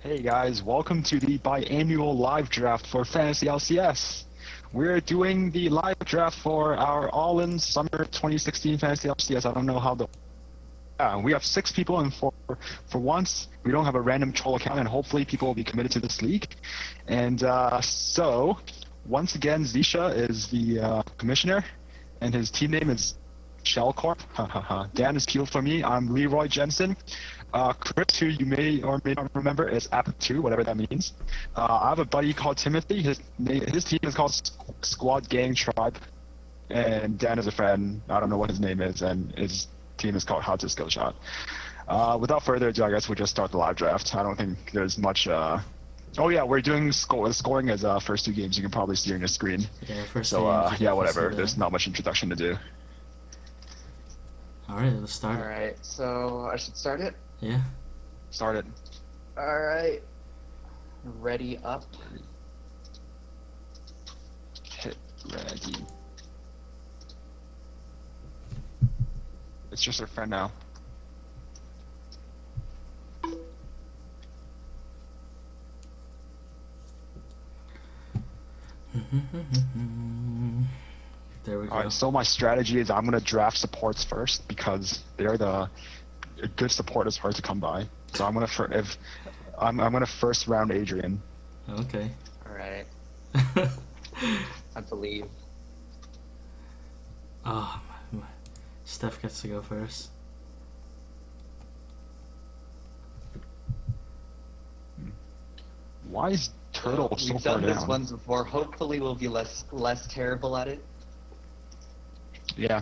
Hey guys, welcome to the biannual live draft for Fantasy LCS. We're doing the live draft for our All-In Summer 2016 Fantasy LCS. I don't know how the... we have 6 people, and for once, we don't have a random troll account, and hopefully people will be committed to this league. And so, once again, Zisha is the commissioner, and his team name is Shellcorp. Dan is Keel for me. I'm Leroy Jensen. Chris, who you may or may not remember, is App2, whatever that means. I have a buddy called Timothy. His team is called Squad Gang Tribe. And Dan is a friend. I don't know what his name is, and his team is called How to Skill Shot. Without further ado, I guess we'll just start the live draft. I don't think there's much... Oh yeah, we're doing scoring as first 2 games. You can probably see on your screen. Yeah, first so games, yeah, whatever. There's not much introduction to do. Alright, let's start. Alright, so I should start it? Yeah. Start it. Alright. Ready up. Hit ready. It's just our friend now. There we go. Alright, so my strategy is I'm gonna draft supports first because they're the good support is hard to come by. So I'm gonna I'm gonna first round Adrian. Okay. Alright. I believe. Oh, my. Steph gets to go first. Why is Turtle so We've far done this down? once before. Hopefully we'll be less terrible at it. Yeah.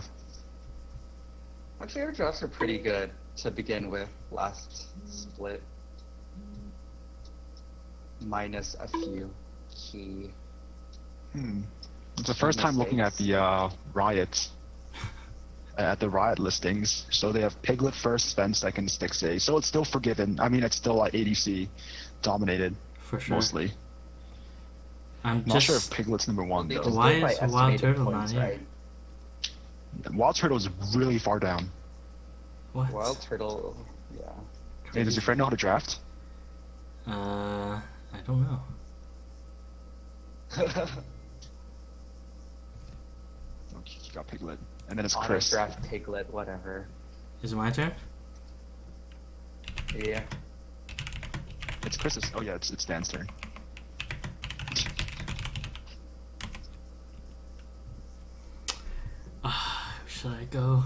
Actually, our drafts are pretty good to begin with last split. Minus a few key. It's the first time looking at the riots. At the riot listings. So they have Piglet first, Sven second, Stixay. So it's still forgiven. I mean, it's still ADC dominated. For sure. Mostly. I'm Not sure if Piglet's number 1 They though. just Why go by is Wild estimated Turtle points, not here? right? Wild Turtle's really far down. What? Wild Turtle, yeah. Hey, does your friend know how to draft? I don't know. Okay, you got Piglet. And then it's Auto Chris. draft Piglet, whatever. Is it my turn? Yeah. It's Chris's. Oh yeah, it's Dan's turn. Who should I go?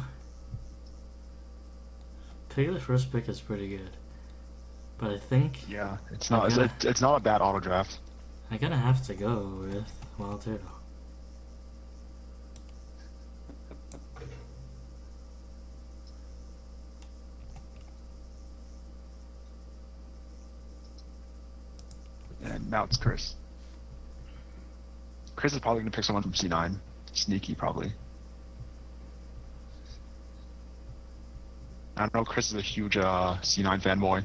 Piglet first pick is pretty good. But I think Yeah, it's not. It's not a bad auto draft. I'm gonna have to go with Wild Turtle. And now it's Chris. Chris is probably gonna pick someone from C9. Sneaky, probably. I don't know. Chris is a huge C9 fanboy.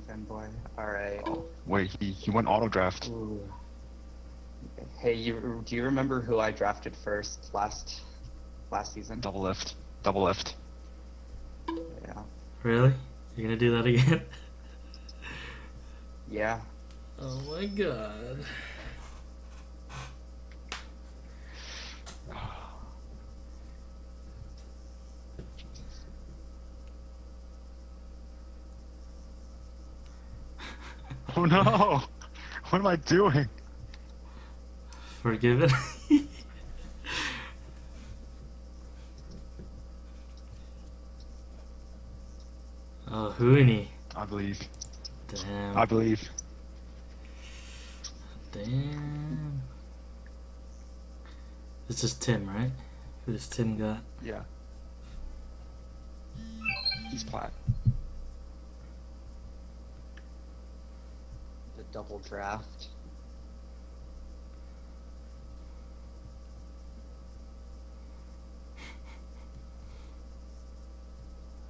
Fanboy. Alright. Oh, wait, he went auto draft. Ooh. Hey, do you remember who I drafted first last season? Double lift. Yeah. Really? You're gonna do that again? Yeah. Oh my god. Oh no! What am I doing? Forgiven? Oh, Hooney. I believe. Damn. I believe. Damn. This is Tim, right? Who's Tim got? Yeah. He's plat. The double draft.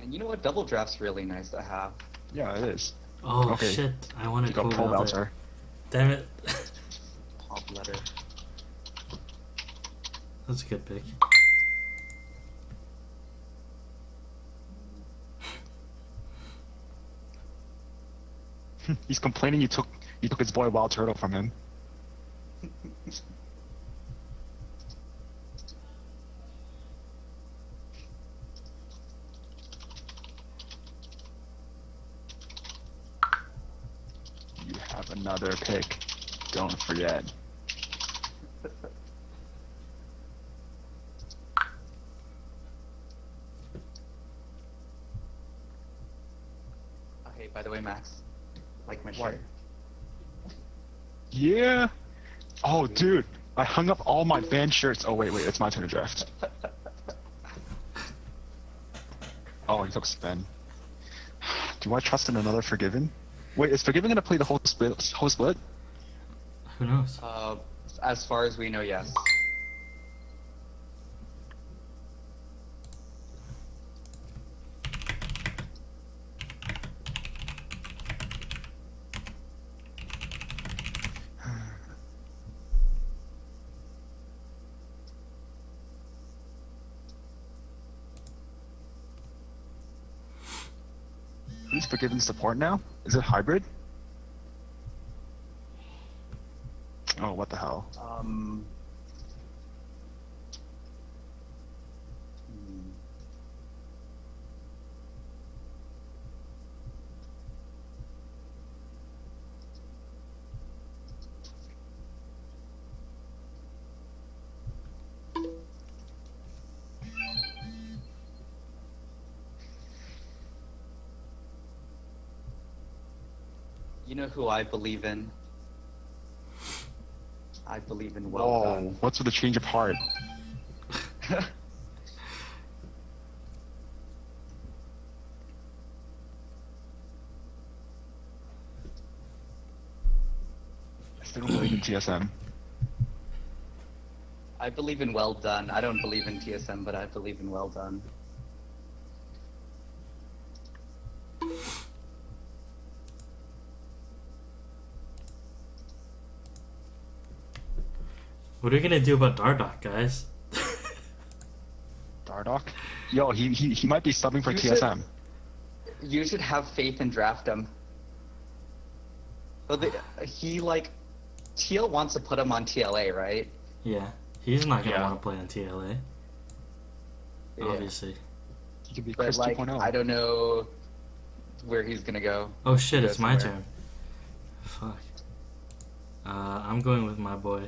And you know what? Double draft's really nice to have. Yeah, it is. Oh Okay. shit! I want to You got go Paul about Meltzer. Damn it! Pop letter. That's a good pick. He's complaining you took his boy Wild Turtle from him. You have another pick. Don't forget. Okay, by the way, Max, like my What? shirt. Yeah. Oh, dude, I hung up all my band shirts. Oh wait, it's my turn to draft. Oh, he took Sven. Do I trust in another Forgiven? Wait, is Forgiven gonna play the whole split? Who knows? As far as we know, yes. Who's Forgiven support now? Is it hybrid? Oh, what the hell? Hmm. You know who I believe in? I believe in well Whoa, done. what's with the change of heart? I still don't believe in TSM. I believe in well done. I don't believe in TSM, but I believe in well done. What are you gonna do about Dardoch, guys? Dardoch? Yo, he might be subbing for You TSM. You should have faith and draft him. But TL wants to put him on TLA, right? Yeah, he's not gonna Yeah. want to play on TLA. Yeah. Obviously. He could be But Chris like, 2.0. I don't know where he's gonna go. Oh shit, Go it's my somewhere. turn. Fuck. I'm going with my boy,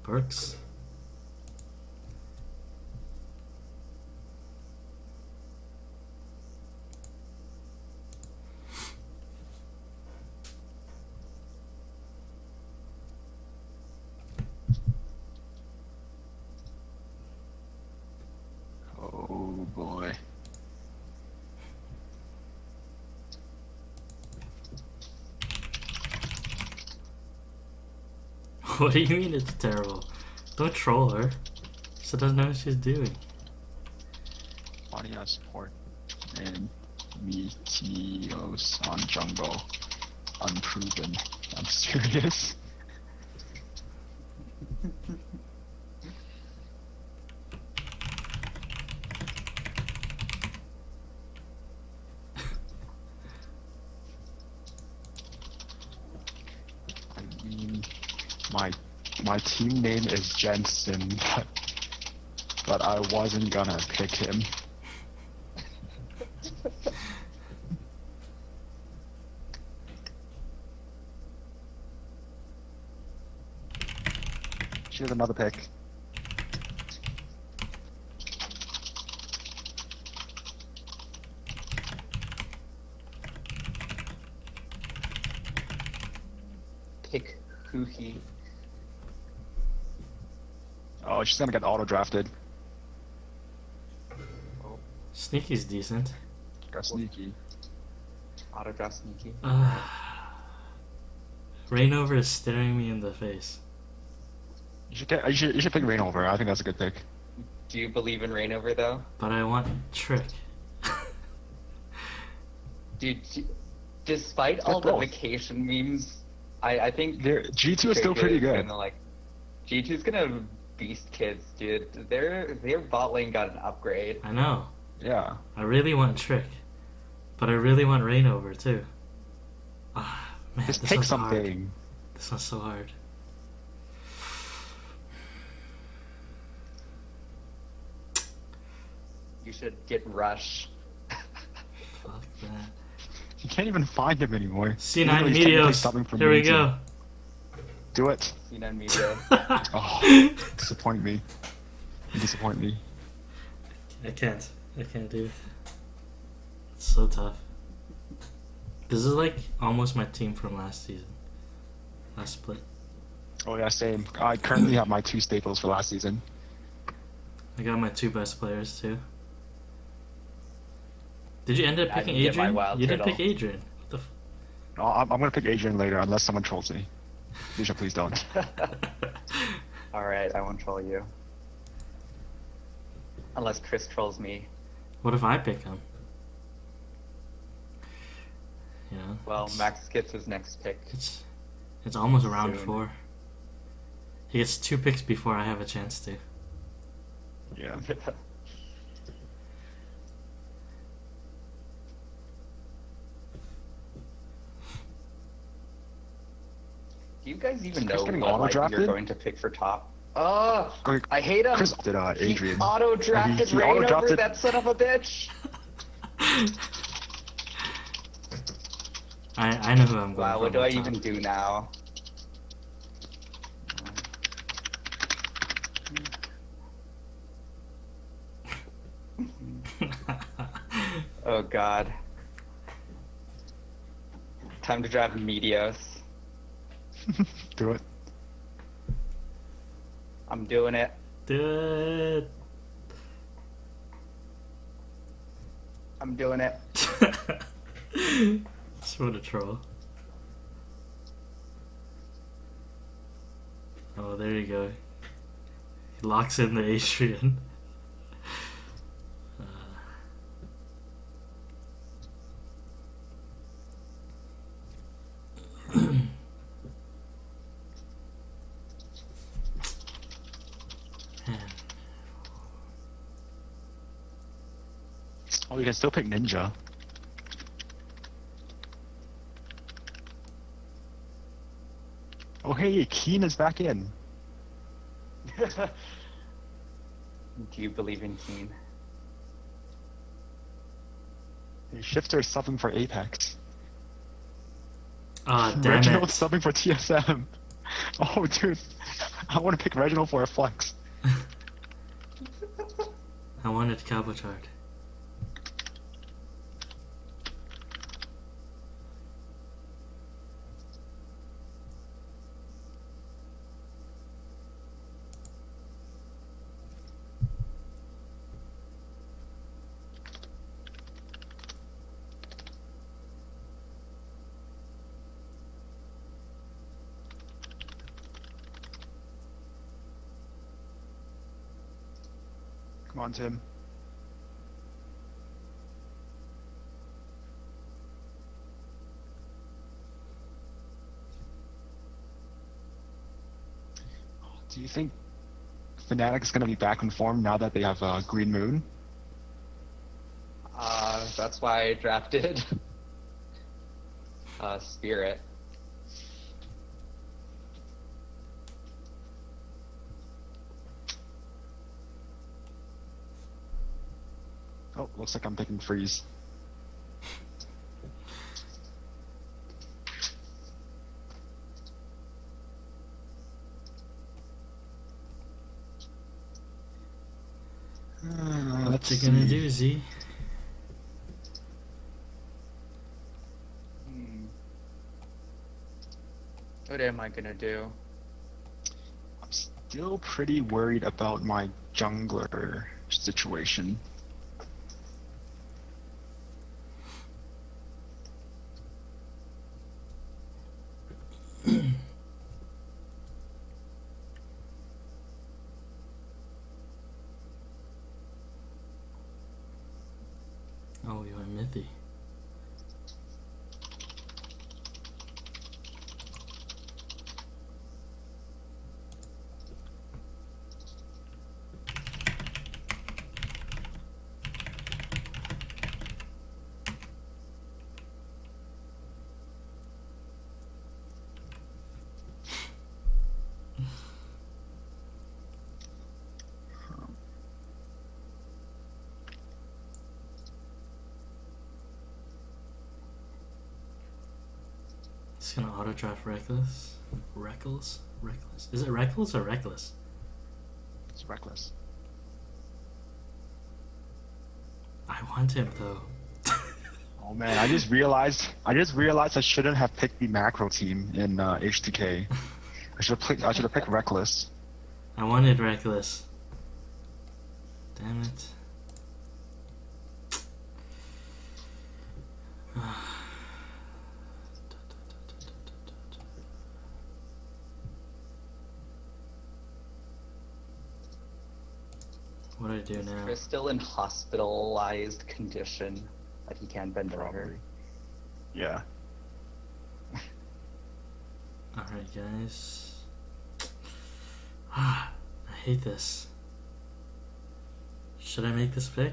Burks. Oh boy. What do you mean it's terrible? Don't troll her. She doesn't know what she's doing. Audio support and Meteos on jungle. Unproven. I'm serious. I mean, my team name is Jensen, but I wasn't gonna pick him. She has another pick. Pick who he. Oh, she's gonna get auto drafted. Oh, Sneaky's decent. Got sneaky. auto draft sneaky. Rainover is staring me in the face. You should pick Rain over. I think that's a good pick. Do you believe in Rainover though? But I want Trick. Dude, despite all the both. vacation memes, I think G2 is still Trick pretty good. Gonna, like, G2's gonna beast kids, dude. Their bot lane got an upgrade. I know. Yeah. I really want Trick. But I really want Rainover too. Man, Just this pick one's hard. something. This one's so hard. You should get Rush. Fuck that. You can't even find him anymore. C9 Even though he's technically Meteos. subbing for Here we main team. go. Do it. C9 Meteor. Oh, disappoint me. You disappoint me. I can't do it. It's so tough. This is like almost my team from last season. Last split. Oh yeah, same. I currently have my 2 staples for last season. I got my 2 best players too. Did you end up I picking didn't get my Adrian? wild You didn't turtle. pick Adrian. What the Oh, I'm gonna pick Adrian later unless someone trolls me. Nisha, please don't. Alright, I won't troll you. Unless Chris trolls me. What if I pick him? You know? Well, it's, Max gets his next pick. It's almost round Soon. 4. He gets 2 picks before I have a chance to. Yeah. Do you guys even Chris know getting what like, you're auto-drafted? going to pick for top? Oh, I hate him. Chris did Adrian. He auto-drafted He Rain over auto-drafted- that son of a bitch. I know who I'm going Wow, for. what do on I top. even do now? Oh god. Time to drive Meteos. Do it. I'm doing it. Do it. I'm doing it. What a troll. Oh, there you go. He locks in the Adrian. Man. Oh, you can still pick Ninja. Oh hey, Keen is back in. Do you believe in Keen? Shifter is subbing for Apex. Ah, damn Reginald it. subbing for TSM. Oh dude, I want to pick Reginald for a flex. I wanted Cowboy Chart. Come on, Tim. Do you think Fnatic is going to be back in form now that they have Green Moon? That's why I drafted Spirit. Oh, looks like I'm picking Freeze. What you gonna do, Z? What am I gonna do? I'm still pretty worried about my jungler situation. Oh, you're Mithy. It's gonna auto draft Reckless. Reckless? Reckless. Is it Reckless or Reckless? It's reckless. I want him though. Oh man, I just realized I shouldn't have picked the macro team in H2K. I should have picked reckless. I wanted Reckless. Damn it. What do I do now? Chris still in hospitalized condition, like he can't bend over. Probably. Yeah. Alright, guys. I hate this. Should I make this pick?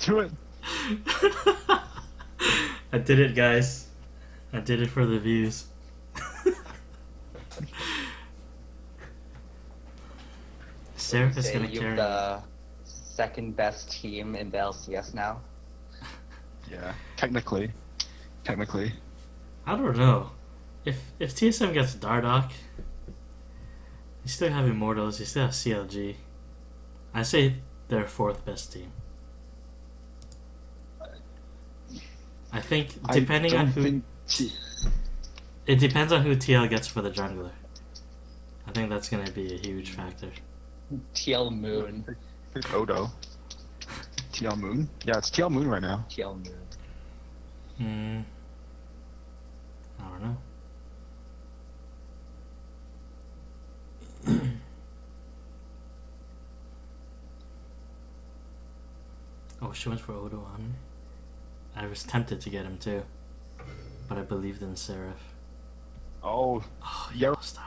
Do it. I did it, guys. I did it for the views. Seraph is gonna you're carry me. the second best team in the LCS now. Yeah. Technically. I don't know. If TSM gets Dardoch, you still have Immortals, you still have CLG. I say they're fourth best team. I think depending on who it depends on who TL gets for the jungler. I think that's gonna be a huge factor. TL Moon. Pick Odo. TL Moon? Yeah, it's TL Moon right now. TL Moon. I don't know. Oh, she went for Odo on me. I was tempted to get him too, but I believed in Seraph. Oh, Oh, yeah. Yellow Star.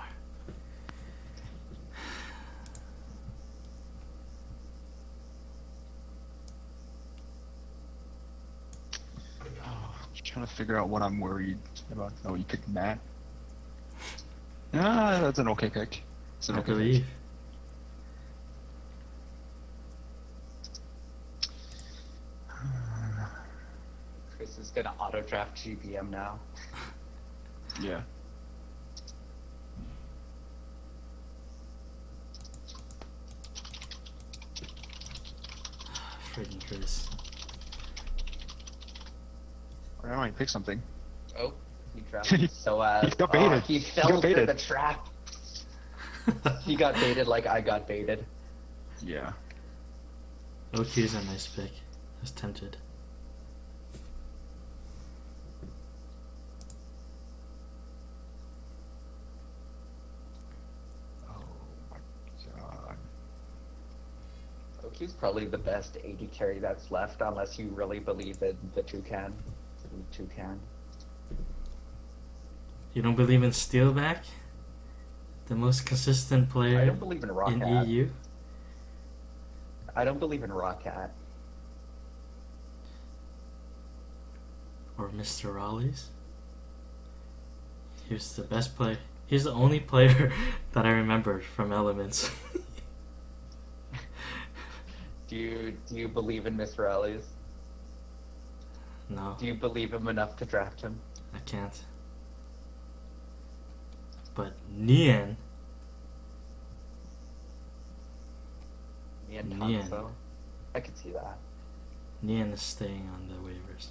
Trying to figure out what I'm worried about. Oh, you picked Matt. Ah, that's an okay pick. It's an I okay believe. Chris is gonna auto draft GBM now. pick. Yeah. Freaking Chris. I might pick something. Oh, he drafted Soaz. He got baited. He He fell got for baited. the trap. He got baited like I got baited. Yeah. OQ's a nice pick. I was tempted. Oh my god. Oki's probably the best AD carry that's left, unless you really believe in the Toucan. Toucan. You don't believe in Steelback? The most consistent player I don't believe in in Rockcat. EU? I don't believe in Rockcat. Or Mr. Raleigh's? He was the best player. He's the only player that I remembered from Elements. Do you believe in Mr. Ellie's? No, Do you believe him enough to draft him? I can't. But Nian, Me and Nian. Tanso? I could see that. Nian is staying on the waivers.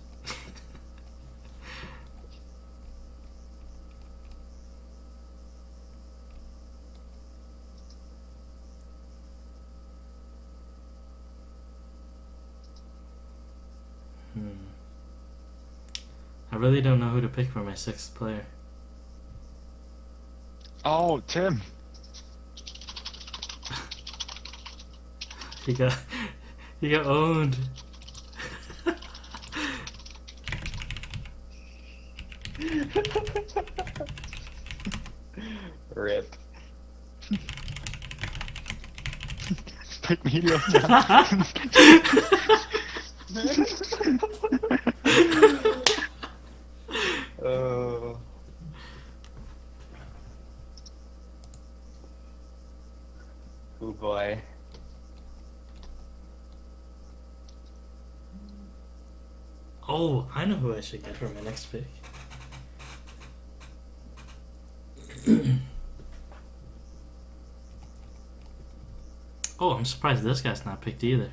I really don't know who to pick for my sixth player. Oh, Tim. He got owned. Rip. Pick medium now. Oh. Oh boy. Oh, I know who I should get for my next pick. Oh, I'm surprised this guy's not picked either.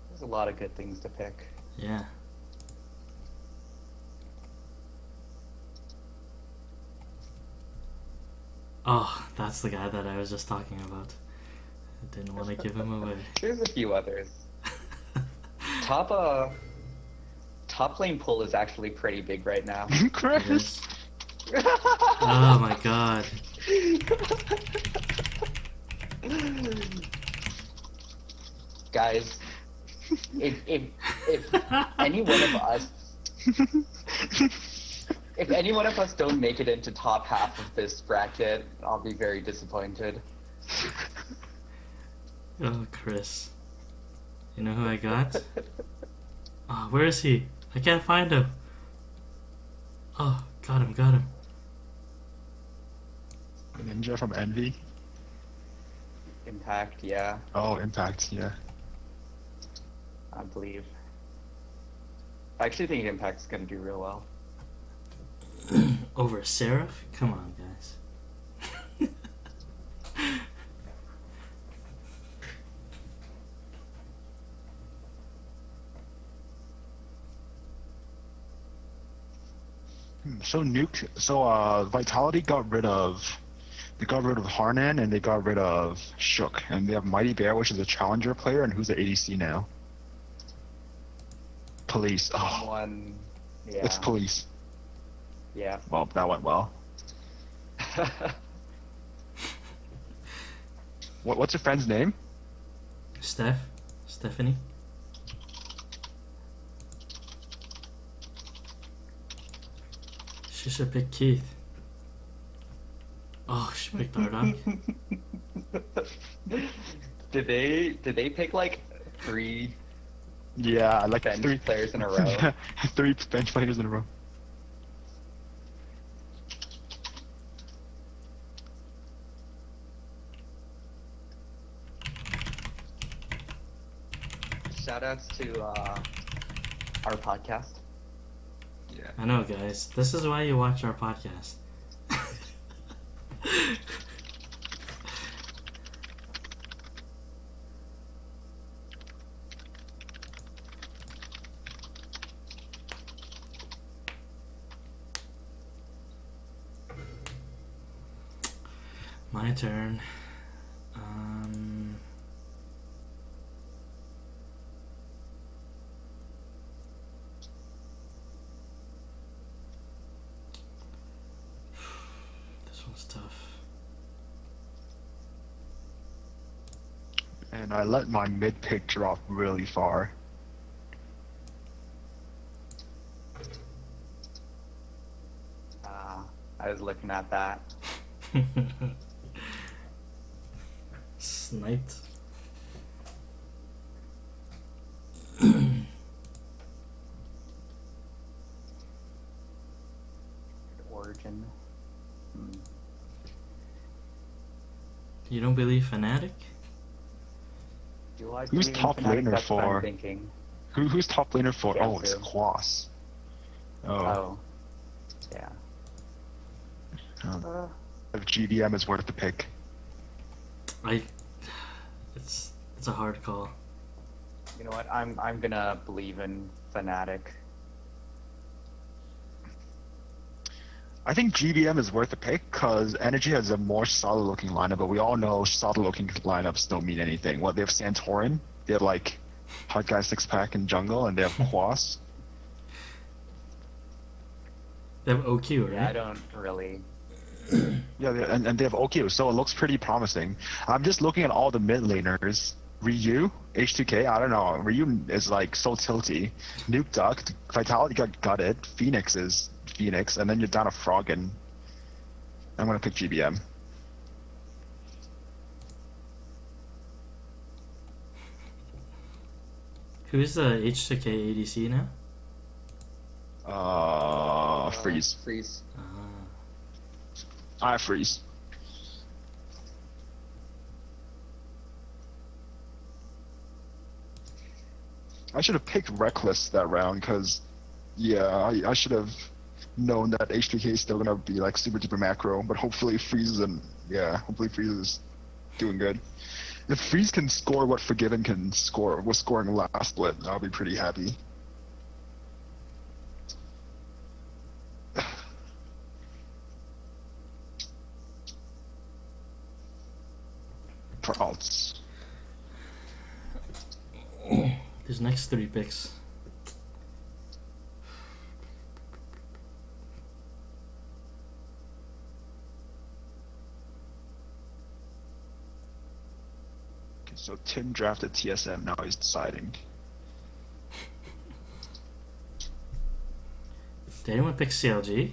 There's a lot of good things to pick. Yeah. Oh, that's the guy that I was just talking about. I didn't want to give him away. There's a few others. Top lane pull is actually pretty big right now. Chris. Oh my god. Guys, if any one of us if any one of us don't make it into top half of this bracket, I'll be very disappointed. Oh, Chris. You know who I got? Oh, where is he? I can't find him. Oh, got him. Ninja from Envy. Impact, yeah, Oh, Impact, yeah. I believe. I actually think Impact's gonna do real well. Over Seraph? Come on, guys. So Vitality got rid of Harnan and they got rid of Shook, and they have Mighty Bear, which is a challenger player, and who's the ADC now? Police. Oh, One, yeah. it's Police. Yeah. Well, that went well. What's your friend's name? Stephanie. She should pick Keith. Oh, she picked Dardock. Did they pick like 3 Yeah, like bench 3 players in a row? 3 bench players in a row. Shoutouts to our podcast. Yeah. I know, guys. This is why you watch our podcast. My turn. This one's tough. And I let my mid pick drop really far. I was looking at that. Sniped. Origin. You don't believe Fnatic? Do I Who's believe in top Fnatic? laner That's what I'm for? thinking. Who's top laner for? Yeah, Oh, it's too. Quas. Oh. Yeah. If GDM is worth the pick. It's a hard call. You know what? I'm gonna believe in Fnatic. I think GBM is worth the pick because Energy has a more solid looking lineup, but we all know solid looking lineups don't mean anything. What, they have Santorin, they have like Hot Guy 6-pack in jungle, and they have Quas. They have OQ, right? Yeah, I don't really. Yeah, and they have OQ, so it looks pretty promising. I'm just looking at all the mid laners. Ryu, H2K, I don't know. Ryu is like so tilty. Nuke ducked, Vitality got gutted, Phoenix is Phoenix, and then you're down a Frog, and I'm gonna pick GBM. Who's the H2K ADC now? Freeze. Freeze. I freeze. I should have picked Reckless that round because, yeah, I should have known that H3K is still gonna be like super duper macro, but hopefully Freeze is doing good. If Freeze can score what Forgiven can score was scoring last split, I'll be pretty happy. For alts. These next 3 picks. Okay, so Tim drafted TSM, now he's deciding. Did anyone pick CLG?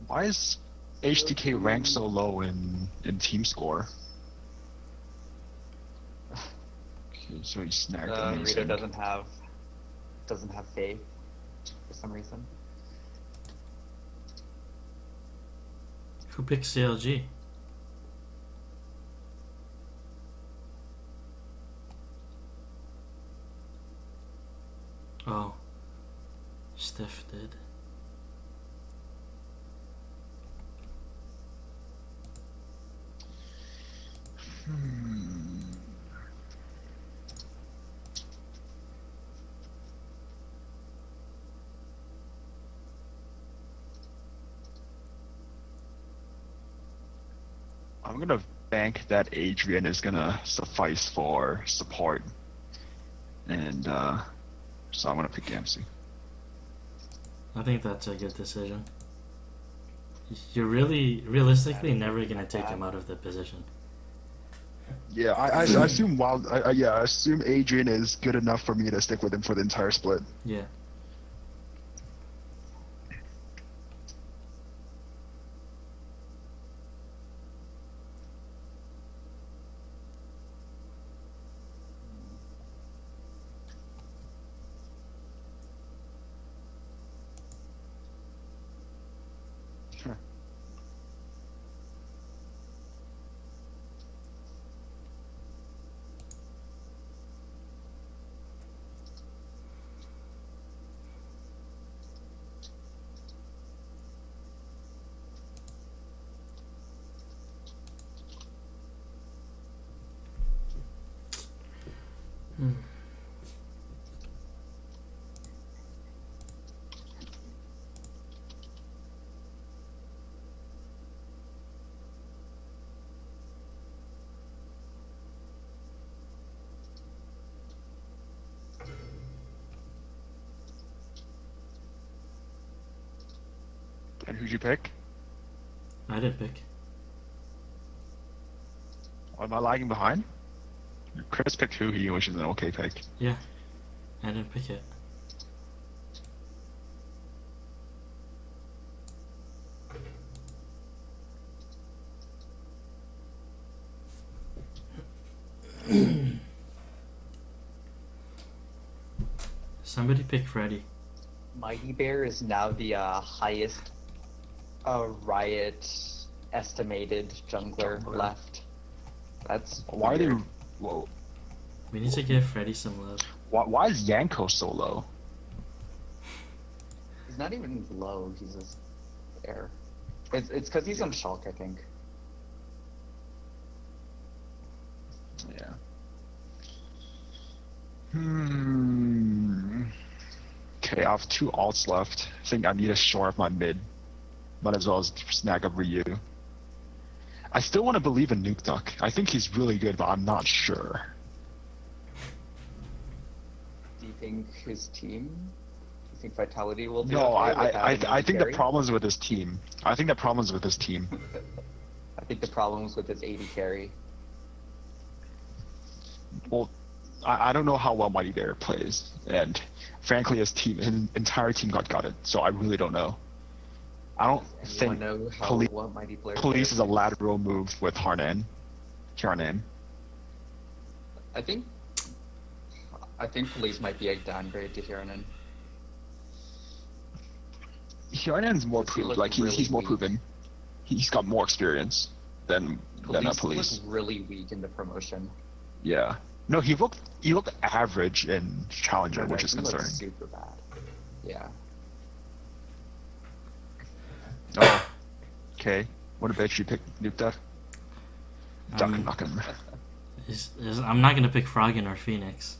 Why is HDK ranked so low in team score? Okay, so he snagged amazing. Rito doesn't have faith for some reason. Who picked CLG? Oh, Steph did. I'm gonna bank that Adrian is gonna suffice for support, and so I'm gonna pick Gamsey. I think that's a good decision. You're realistically never gonna take him out of the position. Yeah, I assume I assume Adrian is good enough for me to stick with him for the entire split. Yeah. And who'd you pick? I didn't pick. Am I lagging behind? Chris picked Huhi, which is an okay pick. Yeah, I didn't pick it. Somebody pick Freddy. Mighty Bear is now the highest Riot estimated jungler left. That's Why are they? weird. Whoa. We need to give Freddy some love. Why is Yanko so low? He's not even low. He's just there. It's because he's on Shulk, I think. Yeah. Okay, I have 2 alts left. I think I need to shore up my mid. Might as well as snag up Ryu. I still want to believe in Nuke Duck. I think he's really good, but I'm not sure. Do you think his team? Do you think Vitality will do? No, okay I think the carry? problem's with his team. I think the problem's with his team. I think the problem's with his AD carry. Well, I don't know how well Mighty Bear plays, and frankly, his entire team got gutted. So I really don't know. I don't think Know how, Police, what Mighty Bear Police is a plays? lateral move with Harnan. I think Police might be a downgrade to Hiranen. Harnan's more Does he proven. look Like he's really more weak? proven. he's got more experience than Police Police. looked really weak in the promotion. Yeah. No, he looked average in Challenger, which is He looked concerning. super bad. Yeah. Oh. Okay. What about you pick Nuke Death? Um, Not gonna. I'm not gonna pick Froggen or Phoenix.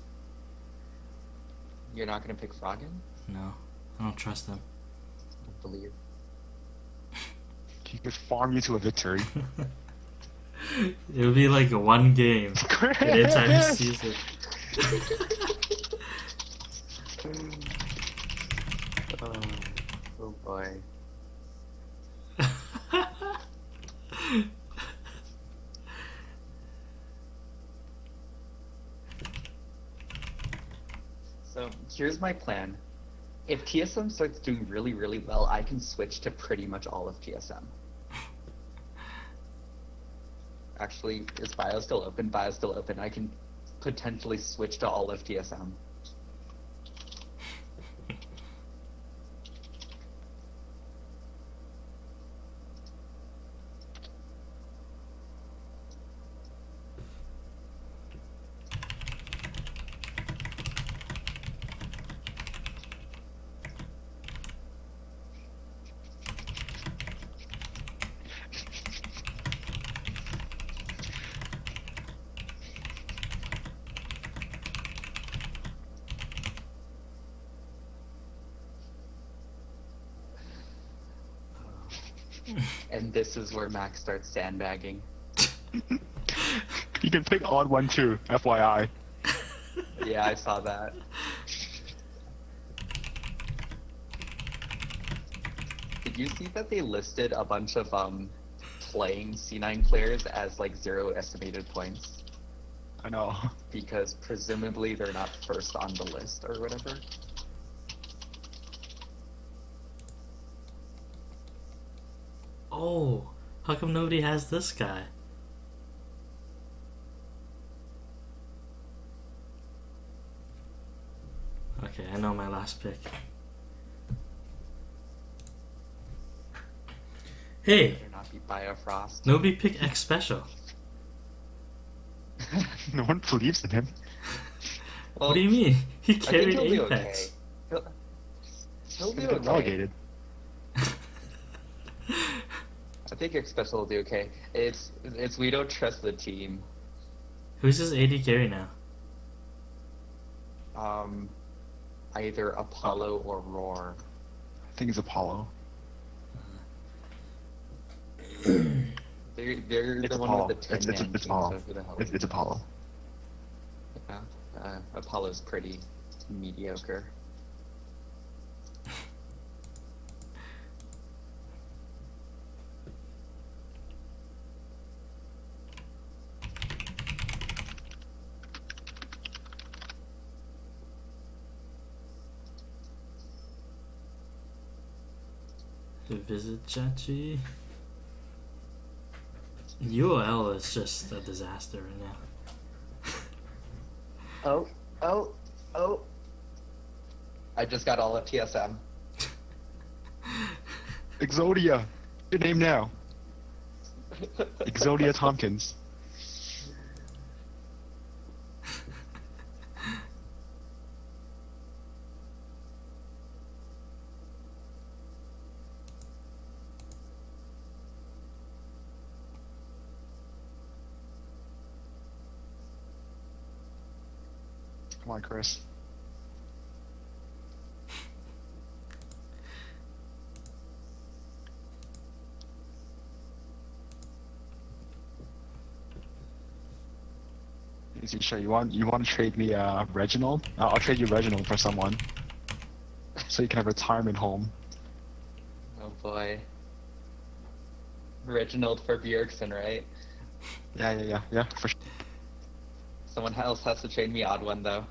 You're not gonna pick Froggen? No, I don't trust him. I believe. He could farm you to a victory. It would be like one game the entire season. Oh boy. So here's my plan. If TSM starts doing really, really well, I can switch to pretty much all of TSM. Actually, is Bio still open? Bio's still open. I can potentially switch to all of TSM. And this is where Max starts sandbagging. You can pick odd one too, FYI. Yeah, I saw that. Did you see that they listed a bunch of playing C9 players as like 0 estimated points? I know. Because presumably they're not first on the list or whatever. Oh, how come nobody has this guy? Okay, I know my last pick. Hey, Better not be Biofrost. nobody pick X Special. No one believes in him. Well, What do you mean? He I think carried he'll be Apex. okay. He'll be He's been okay. relegated. I think X Special will do okay. It's we don't trust the team. Who's his AD carry now? Either Apollo or Roar. I think it's Apollo. They're It's the one Apollo. with the 10 It's man team, Apollo. so who the hell It's is it? Apollo. Yeah. Apollo's pretty mediocre. Visit Chachi. UOL is just a disaster right now. Oh. I just got all of TSM. Exodia. Your name now. Exodia Tompkins. Come on, Chris. Easy show. You want to trade me Reginald? I'll trade you Reginald for someone, so you can have a retirement home. Oh boy. Reginald for Bjergsen, right? Yeah, for sure. Someone else has to trade me odd one though.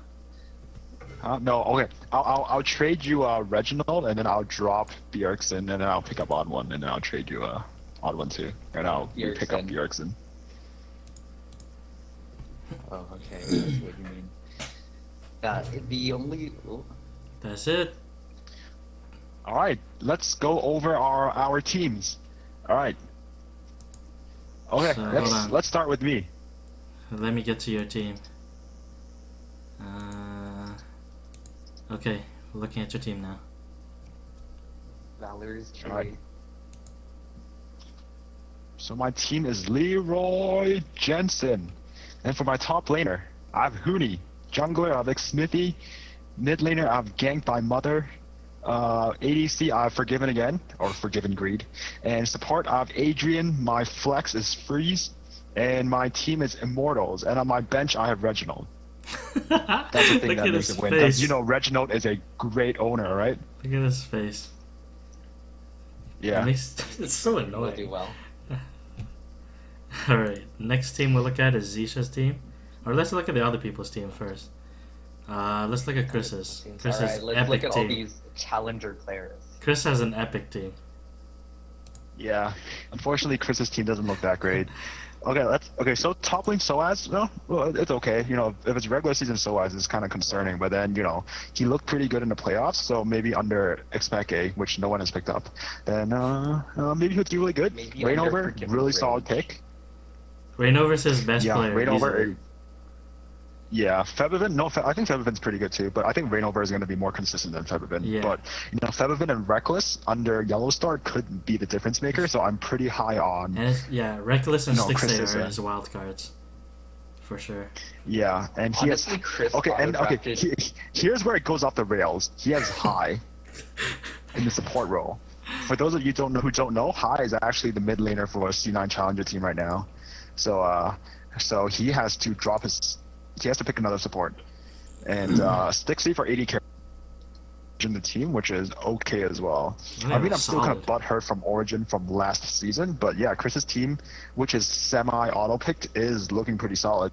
No, okay. I'll trade you Reginald, and then I'll drop Bjergsen, and then I'll pick up odd one, and then I'll trade you odd one too, and I'll pick up Bjergsen. Oh, okay. That's what you mean. The only. Oh. That's it. All right, let's go over our teams. All right, Okay, So, hold on. let's start with me. Let me get to your team. Okay, looking at your team now. Valor's tree. Alright. So my team is Leroy Jensen. And for my top laner, I have Hooney. Jungler, I have Smithy. Mid laner, I have Ganked by Mother. ADC, I have Forgiven Again, or Forgiven Greed. And support, I have Adrian. My flex is Freeze. And my team is Immortals. And on my bench, I have Reginald. That's the thing Look that at makes his it win. face. You know, Reginald is a great owner, right? Look at his face. Yeah. It's so Will annoying. do well. Alright, next team we'll look at is Zisha's team. Or let's look at the other people's team first. Let's look at Chris's. Chris's Alright, let's epic look at all team. these challenger players. Chris has an epic team. Yeah. Unfortunately, Chris's team doesn't look that great. Okay, so top lane Soaz, no, well, it's okay. You know, if it's regular season Soaz, it's kind of concerning. But then, you know, he looked pretty good in the playoffs, so maybe under Expect A, which no one has picked up. Then maybe he'll do really good. Maybe Rainover, under Forgiven really Rage. solid pick. Rainover's his best Yeah, player. Rainover. easily. Yeah, Febivin. No, I think Febivin's pretty good too, but I think Rainover is going to be more consistent than Febivin. Yeah. But you know, Febivin and Reckless under Yellowstar could be the difference maker, so I'm pretty high on. And Reckless and No, Stixay Chris are is, his wild cards. For sure. Yeah, and he Honestly, has. Chris Okay, and okay, auto-drafted- here's where it goes off the rails. He has High in the support role. For those of you who don't know, High is actually the mid laner for a C9 Challenger team right now. So he has to drop his. He has to pick another support, and Stixay for 80 carry in the team, which is okay as well. Yeah, I mean, I'm still kind of solid. butthurt from Origin from last season, but yeah, Chris's team, which is semi-auto picked, is looking pretty solid.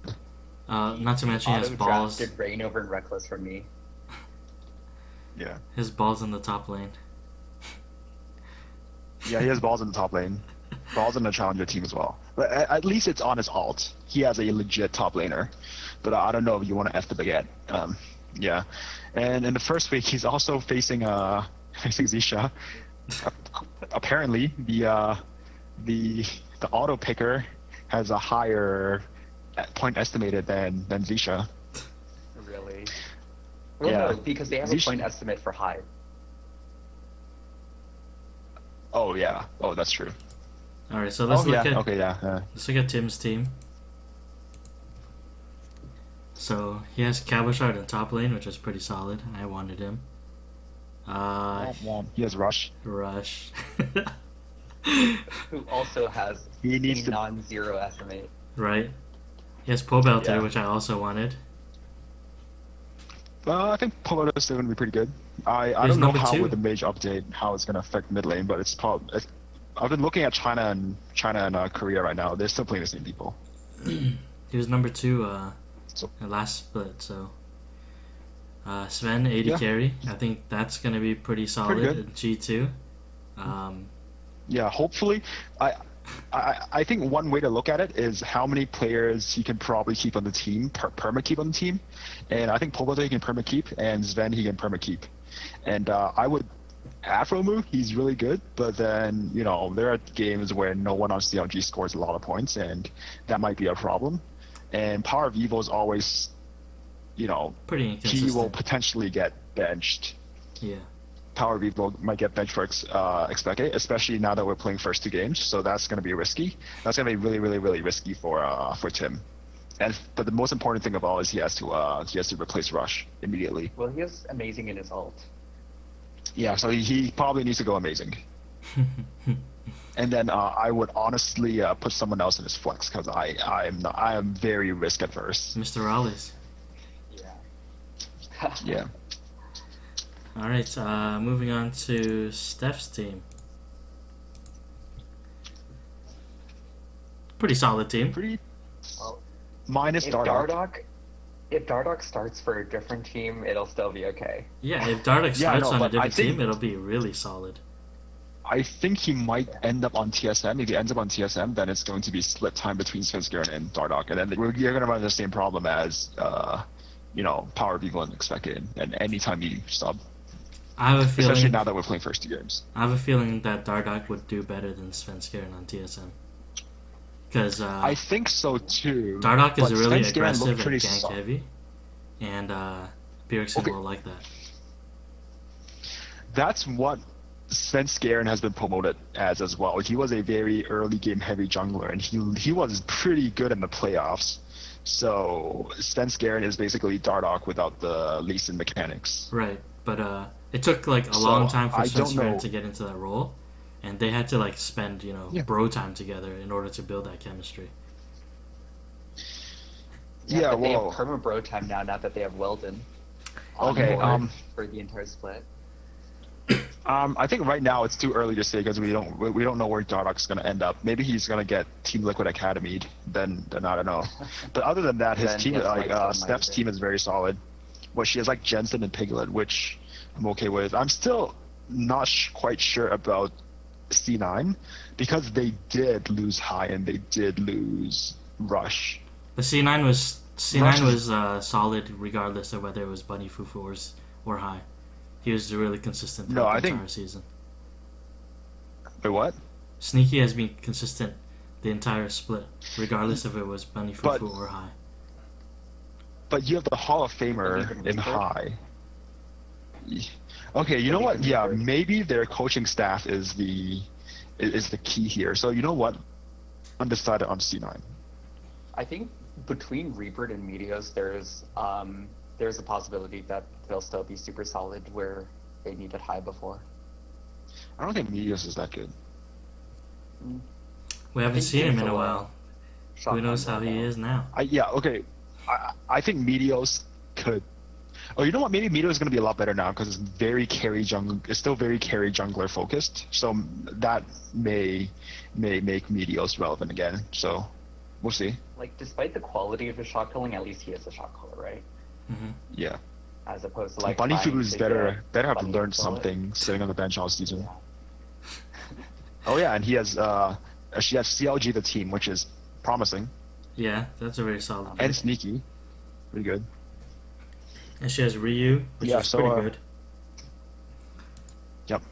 Not to mention he has balls. auto-drafted Rainover and Reckless from me. Yeah. His balls in the top lane. Yeah, he has balls in the top lane. Balls in the challenger team as well. But at least it's on his alt. He has a legit top laner. But I don't know if you want to F the baguette. Yeah. And in the first week, he's also facing Zisha. Apparently, the auto picker has a higher point estimated than Zisha. Really? Well, Yeah. no, because they have a point estimate for high. Oh yeah. Oh, that's true. Alright, so let's look at Okay, yeah. let's look at Tim's team. So he has Cabochard in top lane, which is pretty solid. I wanted him. He has Rush. Rush. Who also has He needs a to. non-zero estimate. Right. He has Pobelter, Yeah. which I also wanted. I think Polo is still going to be pretty good. I He's don't know number how 2. with the mage update how it's going to affect mid lane, but it's probably. I've been looking at China and Korea right now. They're still playing the same people. He was number 2 So- in last split, so Sven 80 Yeah. carry. I think that's gonna be pretty solid good. in G2. Yeah, hopefully. I think one way to look at it is how many players he can probably keep on the team, perma keep on the team. And I think Pogoto he can perma keep, and Sven he can perma keep. And I would Afromu, he's really good, but then, you know, there are games where no one on CLG scores a lot of points, and that might be a problem. And Power of Evil is always, you know, Pretty he inconsistent. will potentially get benched. Yeah. Power of Evil might get benched for Expect A, especially now that we're playing first 2 games. So that's going to be risky. That's going to be really, really, really risky for Tim. But the most important thing of all is he has to replace Rush immediately. Well, he is amazing in his ult. Yeah, so he probably needs to go amazing. And then I would honestly put someone else in his flex because I am very risk adverse. Mr. Raleigh. Yeah. Yeah. Alright, moving on to Steph's team. Pretty solid team. Pretty Well, minus if Dardoch starts for a different team, it'll still be okay. Yeah, if Dardoch Yeah, starts no, on a but I different think- team, it'll be really solid. I think he might end up on TSM. If he ends up on TSM, then it's going to be split time between Svenskeren and Dardoch, and then you're going to run into the same problem as you know, Power of Evil and Expected, and anytime you sub. I have a Especially feeling. now that we're playing first 2 games. I have a feeling that Dardoch would do better than Svenskeren on TSM. Because I think so too. Dardoch is but really Sven Garen aggressive looked and pretty gank heavy, and Bjergsen will like that. That's what Sven Garen has been promoted as well. He was a very early game heavy jungler, and he was pretty good in the playoffs. So Sven Garen is basically Dardoch without the Lee Sin mechanics. Right, but it took like a long time for Sven Garen to get into that role, and they had to like spend bro time together in order to build that chemistry. Yeah, they have perma bro time now that they have Weldon. Okay, for the entire split. I think right now it's too early to say because we don't know where Dardoch's gonna end up. Maybe he's gonna get Team Liquid Academy. Then I don't know. But other than that, his team Steph's team is very solid. Well, she has like Jensen and Piglet, which I'm okay with. I'm still not quite sure about C9 because they did lose High and they did lose Rush. But C9 was solid regardless of whether it was Bunny Fufu or High. He was really consistent throughout the entire season. Wait, what? Sneaky has been consistent the entire split, regardless if it was Bunny Fufu or High. But you have the Hall of Famer in High. Okay, you know what? Yeah, maybe their coaching staff is the key here. So you know what? Undecided on C9. I think between Rebirth and Meteos, there's a possibility that they'll still be super solid where they needed High before. I don't think Meteos is that good. We haven't seen him in a while. Who knows how he is now? I think Meteos could. Oh, you know what? Maybe Meteos is going to be a lot better now because it's very carry jungle. It's still very carry jungler focused. So that may make Meteos relevant again. So we'll see. Like, despite the quality of his shot calling, at least he has a shot caller, right? Mm-hmm. Yeah. As opposed to like Bunny Fubu's better have learned something sitting on the bench all season. Yeah. Oh yeah, and she has CLG the team, which is promising. Yeah, that's a very solid. And Sneaky, pretty good. And she has Ryu, which is pretty good. Yep.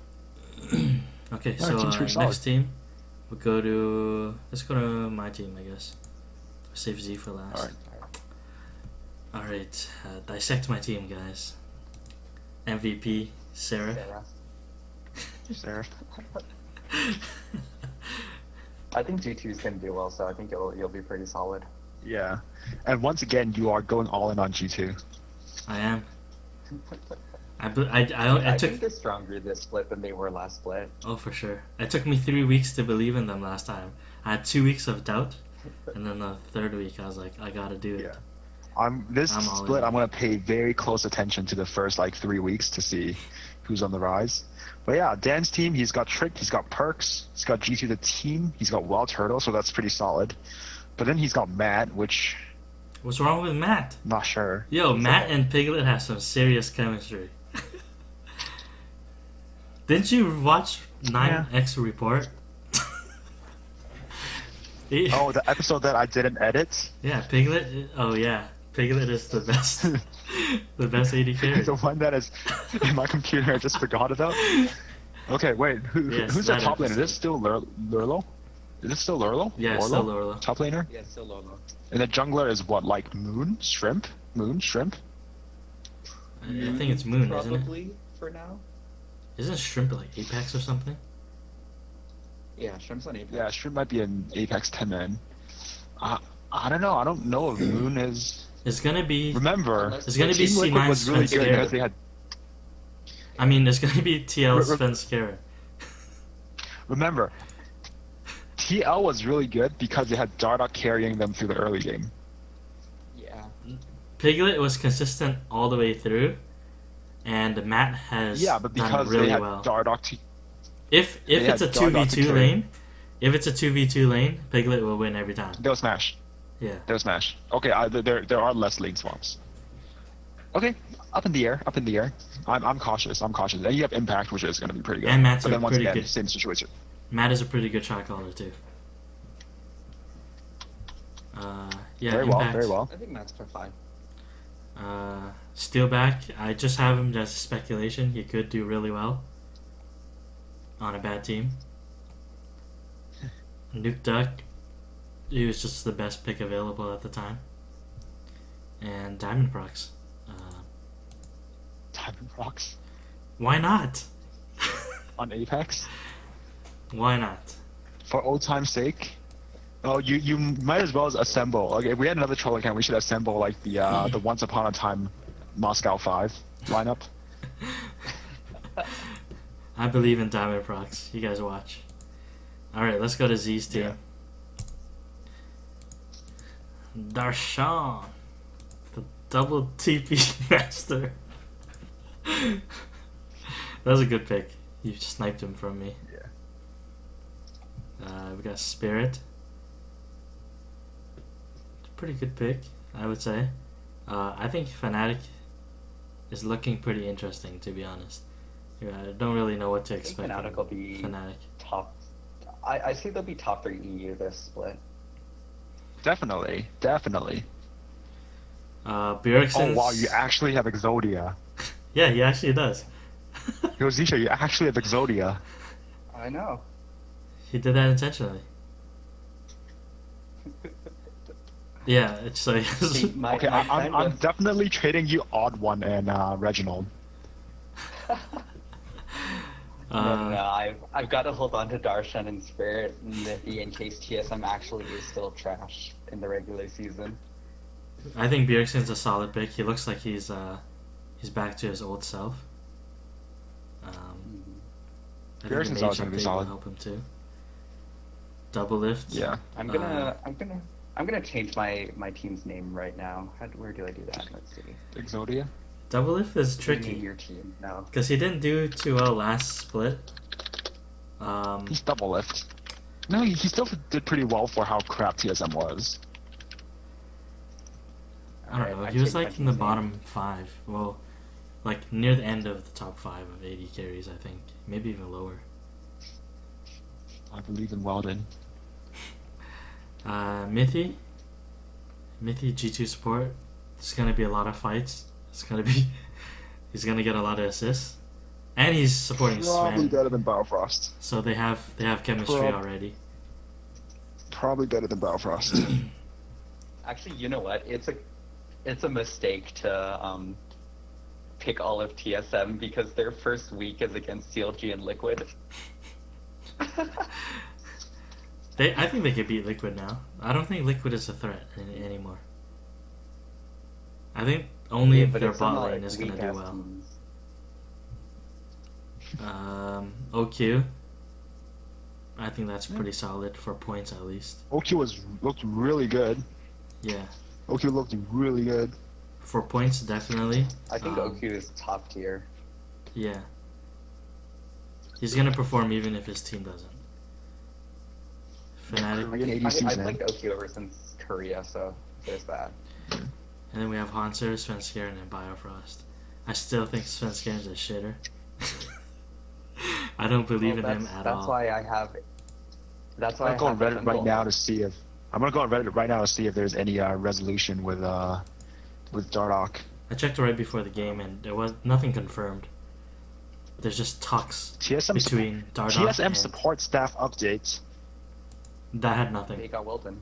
Okay, so next team, let's go to my team, I guess. Save Z for last. Alright, dissect my team, guys. MVP, Sarah. Sarah. I think G2 is going to do well, so I think you'll be pretty solid. Yeah. And once again, you are going all in on G2. I am. I think they're stronger this split than they were last split. Oh, for sure. It took me 3 weeks to believe in them last time. I had 2 weeks of doubt, and then the third week I was like, I gotta do it. Yeah. This split, I'm gonna pay very close attention to the first 3 weeks to see who's on the rise. But yeah, Dan's team, he's got Trick, he's got Perks, he's got G2 the team, he's got Wild Turtle, so that's pretty solid. But then he's got Matt, which... What's wrong with Matt? Not sure. Yo, Matt and Piglet have some serious chemistry. Didn't you watch 9X Report? Oh, the episode that I didn't edit? Yeah, Piglet. Oh yeah, Piglet is the best. The best AD carry. The one that is in my computer I just forgot about? Okay, wait. Who's the top laner? Is this still Lurlo? Is it still Lurlo? Yeah, it's still Lurlo. Top laner? Yeah, it's still Lurlo. And the jungler is what, like Moon? Shrimp? Moon? Shrimp? I think it's Moon, isn't it? Probably, for now. Isn't Shrimp like Apex or something? Yeah, Shrimp's on Apex. Yeah, Shrimp might be an Apex 10-man. I don't know. I don't know if Moon is... It's gonna be... Remember, it's gonna be Team Liquid was really good because they had... I mean, it's gonna be TL Svenskera. Remember, TL was really good because they had Dardoch carrying them through the early game. Yeah. Piglet was consistent all the way through, and Matt has done really they had well. Dardoch if it's a 2v2 lane, Piglet will win every time. They'll smash. Yeah. They'll smash. Okay, there are less lane swaps. Okay, up in the air. I'm cautious. And you have Impact, which is going to be pretty good. And Matt's but then once pretty again, good. same situation. Matt is a pretty good shot caller too. Yeah, very Impact. well. I think Matt's fine. Steelback, I just have him as speculation. He could do really well on a bad team. Nuke Duck, he was just the best pick available at the time. And Diamond Procs. Diamond Rocks Why not? on Apex Why not? for old time's sake. Oh, you might as well assemble. Okay, if we had another troll account, we should assemble like the Once Upon a Time Moscow 5 lineup. I believe in Diamond Procs. You guys watch. Alright, let's go to Z's team. Yeah. Darshan. The double TP master. That was a good pick. You sniped him from me. Yeah. We got Spirit. Pretty good pick, I would say. I think Fnatic is looking pretty interesting, to be honest. Yeah, I don't really know what to expect. Fnatic will be Fnatic. top. I see they'll be top 3 EU this split. Definitely. Bjergsen's... Oh wow, you actually have Exodia. Yeah, he actually does. Yo, Zisha, you actually have Exodia. I know. He did that intentionally. Yeah, it's so... See, Okay, I'm definitely trading you Odd One and Reginald. No, I've got to hold on to Darshan and Spirit and Mythy in case TSM actually is still trash in the regular season. I think Bjergsen's a solid pick. He looks like he's back to his old self. I think Bjergsen's the always mage gonna be update solid. will help him too. Double lift. Yeah. I'm gonna change my team's name right now. Where do I do that? Let's see. Exodia? Double lift is Name tricky your team. No. because he didn't do too well last split. He's double lift. No, he still did pretty well for how crap TSM was. I don't know. He was like in the bottom 5. Well, like near the end of the top 5 of 80 carries, I think. Maybe even lower. I believe in Weldon. Mythy G2 support. There's gonna be a lot of fights. He's gonna get a lot of assists, and he's supporting Probably Sven. better than Battlecroft. So they have chemistry already. Probably better than Battlecroft. Actually, you know what? It's a mistake to pick all of TSM because their first week is against CLG and Liquid. I think they could beat Liquid now. I don't think Liquid is a threat anymore. I think only their bot lane is gonna do well. OQ. I think that's pretty solid for points at least. OQ looked really good. Yeah. OQ looked really good. For points, definitely. I think OQ is top tier. Yeah. He's gonna perform even if his team doesn't. Fnatic. I've liked OQ ever since Korea, so there's that. And then we have Hanser, Svenskeren, and Biofrost. I still think Svenskeren is a shitter. I don't believe in him at all. That's why I have. That's why I'm gonna go on Reddit right now to see if there's any resolution with Dardoch. I checked right before the game and there was nothing confirmed. There's just talks between Dardoch TSM and support staff updates. that had nothing. They got Wilton.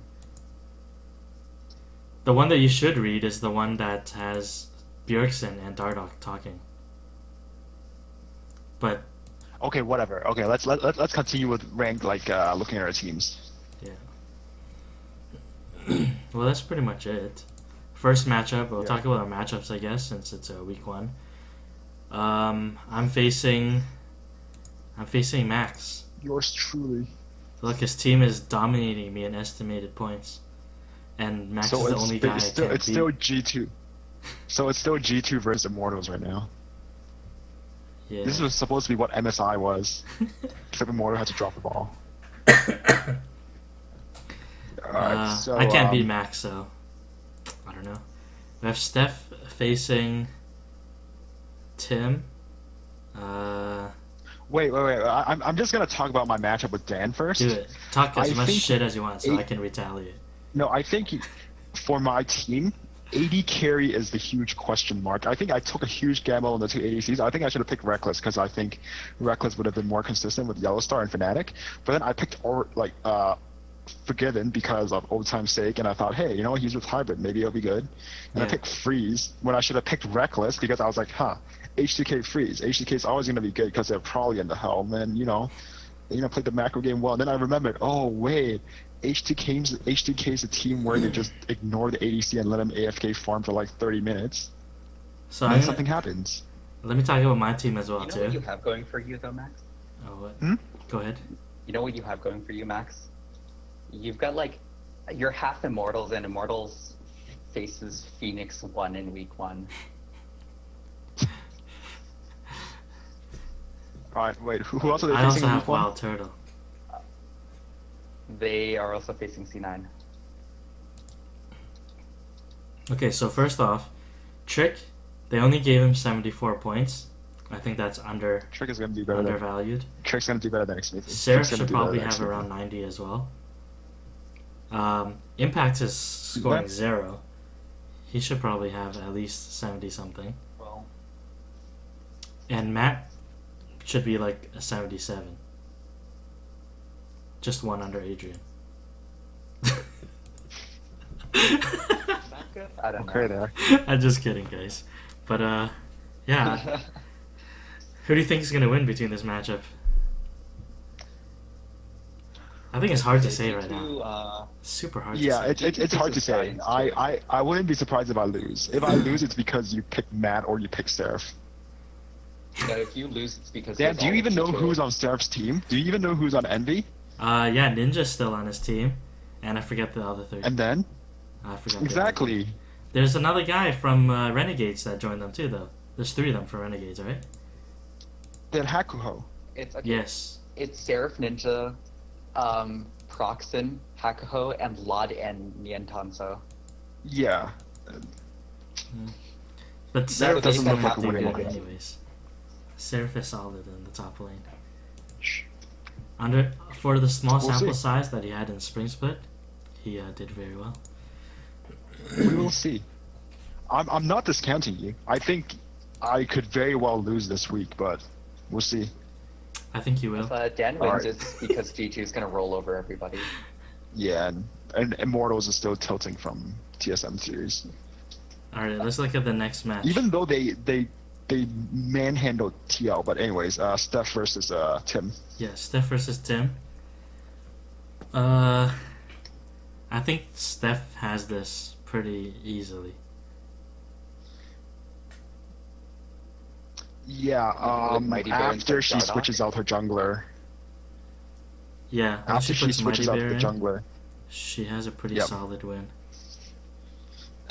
The one that you should read is the one that has Bjergsen and Dardoch talking. But okay, whatever. Okay, let's continue with ranked looking at our teams. yeah. Well, that's pretty much it. First matchup. We'll talk about our matchups, I guess, since it's week 1. I'm facing Max. Yours truly. Look, his team is dominating me in estimated points, and Max is the only guy I can't beat. It's still G2. So it's still G2 versus Immortals right now. Yeah. This was supposed to be what MSI was, except Immortal had to drop the ball. Alright, so I can't beat Max, so I don't know. We have Steph facing Tim. Wait. I'm just gonna talk about my matchup with Dan first. Do it. Talk as much think shit as you want, so I can retaliate. No, I think for my team, AD carry is the huge question mark. I think I took a huge gamble on the 2 ADCs. I think I should have picked Reckless because I think Reckless would have been more consistent with Yellowstar and Fnatic. But then I picked Forgiven because of old time's sake, and I thought, hey, you know what, he's with hybrid, maybe it'll be good. And I picked freeze when I should have picked reckless because I was like, H2K freeze. H2K is always gonna be good because they're probably in the helm, and played the macro game well. And then I remembered, oh wait, H2K is a team where they just ignore the ADC and let him AFK farm for like 30 minutes. So and then something happens. Let me talk about my team as well, You know too. what you have going for you, though, Max? Oh, what? Hmm? Go ahead. You know what you have going for you, Max? You've got, like, you're half Immortals, and Immortals faces Phoenix 1 in week 1. Alright, wait, who else are they I facing also in have week 1? Wild Turtle. They are also facing C9. Okay, so first off, Trick, they only gave him 74 points. I think that's Trick is gonna do better undervalued. Trick's gonna do better than expected. Seraph should probably have around 90 as well. Impact is scoring 0. He should probably have at least 70 something. Well, And Matt should be like a 77. Just one under Adrian. that good? I don't Okay, know. there. I'm just kidding, guys. But yeah. Who do you think is gonna win between this matchup? I think it's hard to say right now. Super hard. Yeah, to say. it's hard to say. I wouldn't be surprised if I lose. If I lose, it's because you pick Matt or you pick Seraph. No, if you lose, it's because. Dan, do you even know who's on Seraph's team? Do you even know who's on Envy? Yeah, Ninja's still on his team, and I forget the other three. And then? I forgot. Exactly. There's another guy from Renegades that joined them too, though. There's 3 of them from Renegades, right? Then Hakuho. It's okay. Yes. It's Seraph Ninja, Proxen, Hakuho, and Lod and Niantanso. Yeah. But Seraph doesn't is look like a gonna do winning good game. anyways. Seraph is solid in the top lane. For the small We'll sample see. size that he had in Spring Split, he did very well. We will see. I'm not discounting you. I think I could very well lose this week, but we'll see. I think you will. If Dan wins, Alright. it's because G2 is going to roll over everybody. Yeah, and Immortals is still tilting from TSM series. Alright, let's look at the next match. Even though they manhandled TL, but anyways, Steph versus Tim. Yeah, Steph versus Tim. I think Steph has this pretty easily. Yeah, With Mighty Bear after instead she of Dardoch? switches out her jungler. Yeah, when After she puts switches Mighty out Bear the in, jungler. she has a pretty Yep. solid win.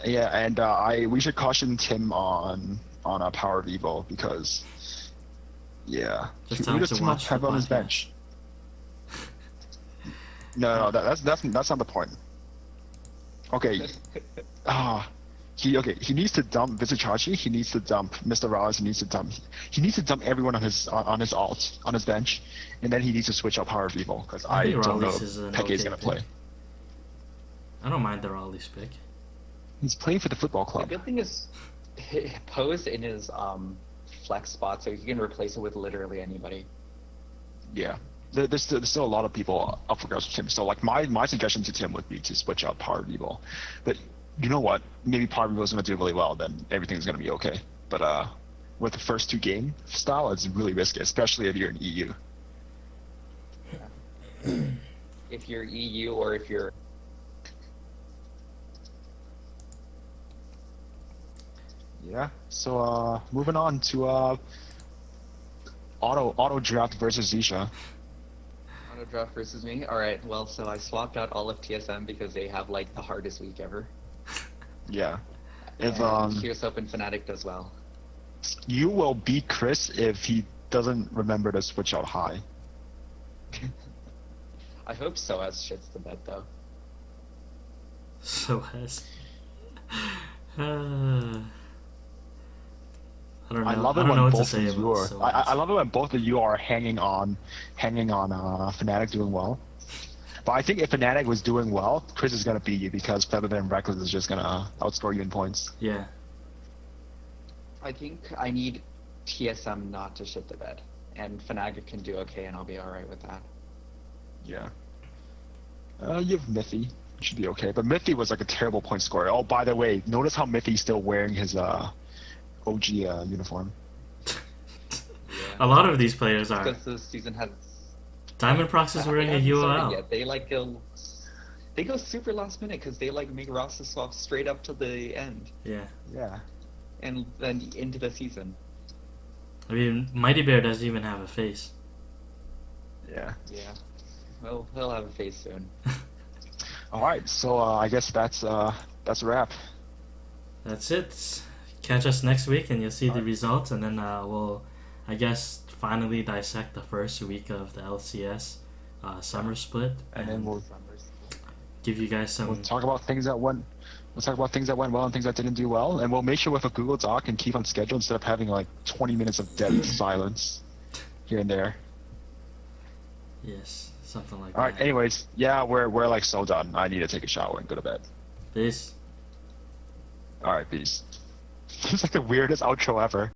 Yeah, and we should caution Tim on a Power of Evil because, yeah, Just who tell him does to Tim watch have the on his podcast. bench? No, that's not the point. Okay, he needs to dump Vizichachi. He needs to dump Mr. Rollins. He needs to dump everyone on his alt on his bench, and then he needs to switch up Power of Evil because I think don't know Raleigh if is an Peke's okay gonna pick. play. I don't mind the Raleigh's pick. He's playing for the football The club. good thing is, Poe's in his flex spot, so you can replace it with literally anybody. Yeah. There's still a lot of people up for grabs with Tim. So like my suggestion to Tim would be to switch out Power of Evil. But you know what? Maybe Power of Evil is going to do really well. Then everything's going to be okay. But with the first 2 game style, it's really risky, especially if you're in EU. If you're EU or if you're Yeah. So moving on to auto draft versus Zisha. auto draft versus me. All right. Well, so I swapped out all of TSM because they have like the hardest week ever. Yeah. If And Here's Open Fnatic does well. you will beat Chris if he doesn't remember to switch out high. I hope so as shits the bed though. So has. I don't know. I love it don't when know what to both say of you about are. so I love it when both of you are hanging on Fnatic doing well. But I think if Fnatic was doing well, Chris is gonna beat you because Feather and Reckless is just gonna outscore you in points. Yeah. I think I need TSM not to shit the bed, and Fnatic can do okay, and I'll be all right with that. Yeah. You have Mithy. Should be okay. But Mithy was like a terrible point scorer. Oh, by the way, notice how Mithy's still wearing his OG uniform. A lot of these players are. Because this season has. Diamond Prox is wearing a UOL. Yet. They go super last minute because they like make roster swaps straight up to the end. Yeah. Yeah. And then into the season. I mean, Mighty Bear doesn't even have a face. Yeah. Yeah. Well, he'll have a face soon. All right. So I guess that's a wrap. That's it. Catch us next week, and you'll see the results, and then we'll, I guess, finally dissect the first week of the LCS summer split, And then we'll give you guys some. We'll talk about things that went. We'll talk about things that went well and things that didn't do well, and we'll make sure with a Google Doc and keep on schedule instead of having like 20 minutes of dead silence here and there. Yes, something like All that. right. Anyways, yeah, we're like so done. I need to take a shower and go to bed. Peace. All right, peace. It's like the weirdest outro ever.